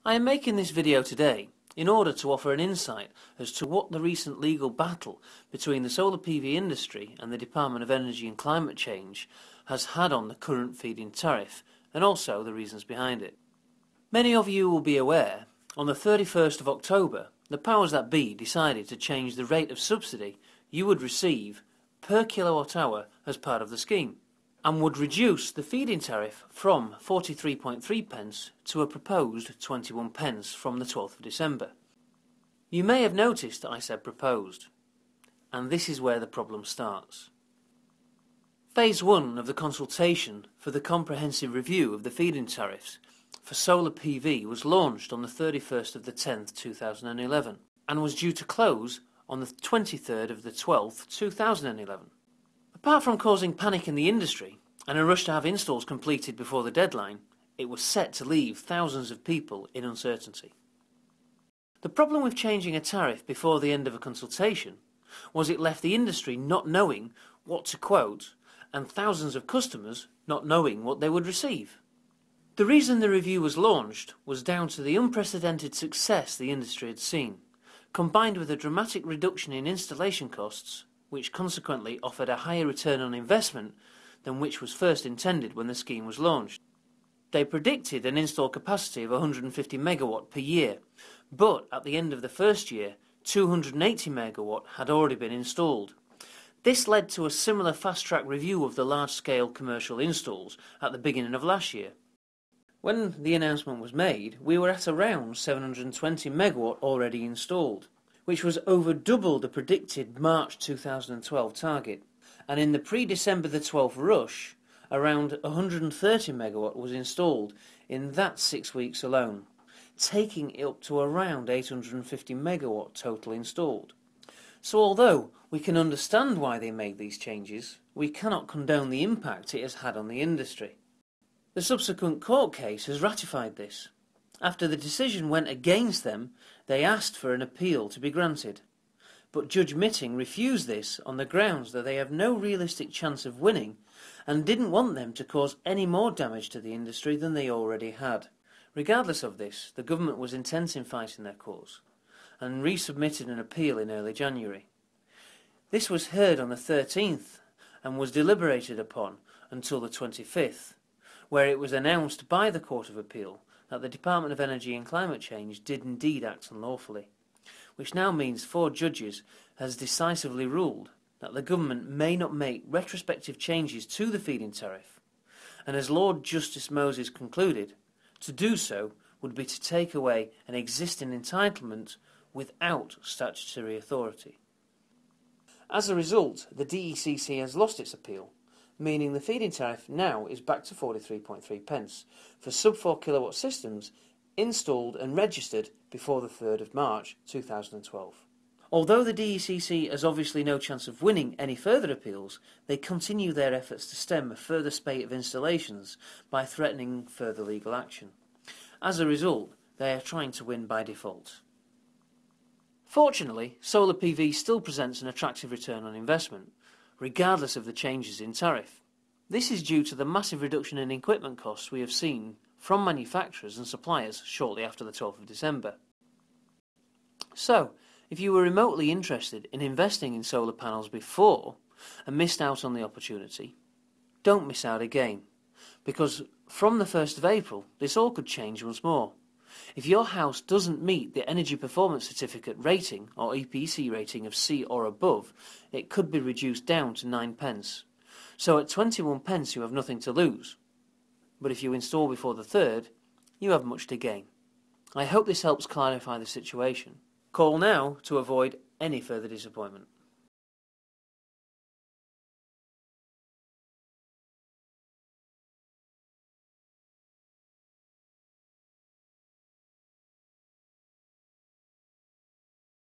I am making this video today in order to offer an insight as to what the recent legal battle between the solar PV industry and the Department of Energy and Climate Change has had on the current feed-in tariff, and also the reasons behind it. Many of you will be aware, on the 31st of October, the powers that be decided to change the rate of subsidy you would receive per kilowatt hour as part of the scheme, and would reduce the feed-in tariff from 43.3 pence to a proposed 21 pence from the 12th of December. You may have noticed that I said proposed, and this is where the problem starts. Phase 1 of the consultation for the comprehensive review of the feed-in tariffs for solar PV was launched on the 31st of the 10th, 2011, and was due to close on the 23rd of the 12th, 2011. Apart from causing panic in the industry and a rush to have installs completed before the deadline, it was set to leave thousands of people in uncertainty. The problem with changing a tariff before the end of a consultation was it left the industry not knowing what to quote and thousands of customers not knowing what they would receive. The reason the review was launched was down to the unprecedented success the industry had seen, combined with a dramatic reduction in installation costs, which consequently offered a higher return on investment than which was first intended when the scheme was launched. They predicted an install capacity of 150 megawatt per year, but at the end of the first year, 280 megawatt had already been installed. This led to a similar fast-track review of the large-scale commercial installs at the beginning of last year. When the announcement was made, we were at around 720 megawatt already installed, which was over double the predicted March 2012 target, and in the pre-December the 12th rush, around 130 megawatt was installed in that 6 weeks alone, taking it up to around 850 megawatt total installed. So although we can understand why they made these changes, we cannot condone the impact it has had on the industry. The subsequent court case has ratified this. After the decision went against them, they asked for an appeal to be granted. But Judge Mitting refused this on the grounds that they have no realistic chance of winning and didn't want them to cause any more damage to the industry than they already had. Regardless of this, the government was intent in fighting their cause and resubmitted an appeal in early January. This was heard on the 13th and was deliberated upon until the 25th, where it was announced by the Court of Appeal that the Department of Energy and Climate Change did indeed act unlawfully, which now means 4 judges has decisively ruled that the government may not make retrospective changes to the feed-in tariff, and as Lord Justice Moses concluded, to do so would be to take away an existing entitlement without statutory authority. As a result, the DECC has lost its appeal, meaning the feed-in tariff now is back to 43.3 pence for sub-4 kilowatt systems installed and registered before the 3rd of March 2012. Although the DECC has obviously no chance of winning any further appeals, they continue their efforts to stem a further spate of installations by threatening further legal action. As a result, they are trying to win by default. Fortunately, solar PV still presents an attractive return on investment, regardless of the changes in tariff. This is due to the massive reduction in equipment costs we have seen from manufacturers and suppliers shortly after the 12th of December. So, if you were remotely interested in investing in solar panels before and missed out on the opportunity, don't miss out again, because from the 1st of April this all could change once more. If your house doesn't meet the Energy Performance Certificate rating or EPC rating of C or above, it could be reduced down to 9 pence. So at 21 pence you have nothing to lose. But if you install before the 3rd, you have much to gain. I hope this helps clarify the situation. Call now to avoid any further disappointment.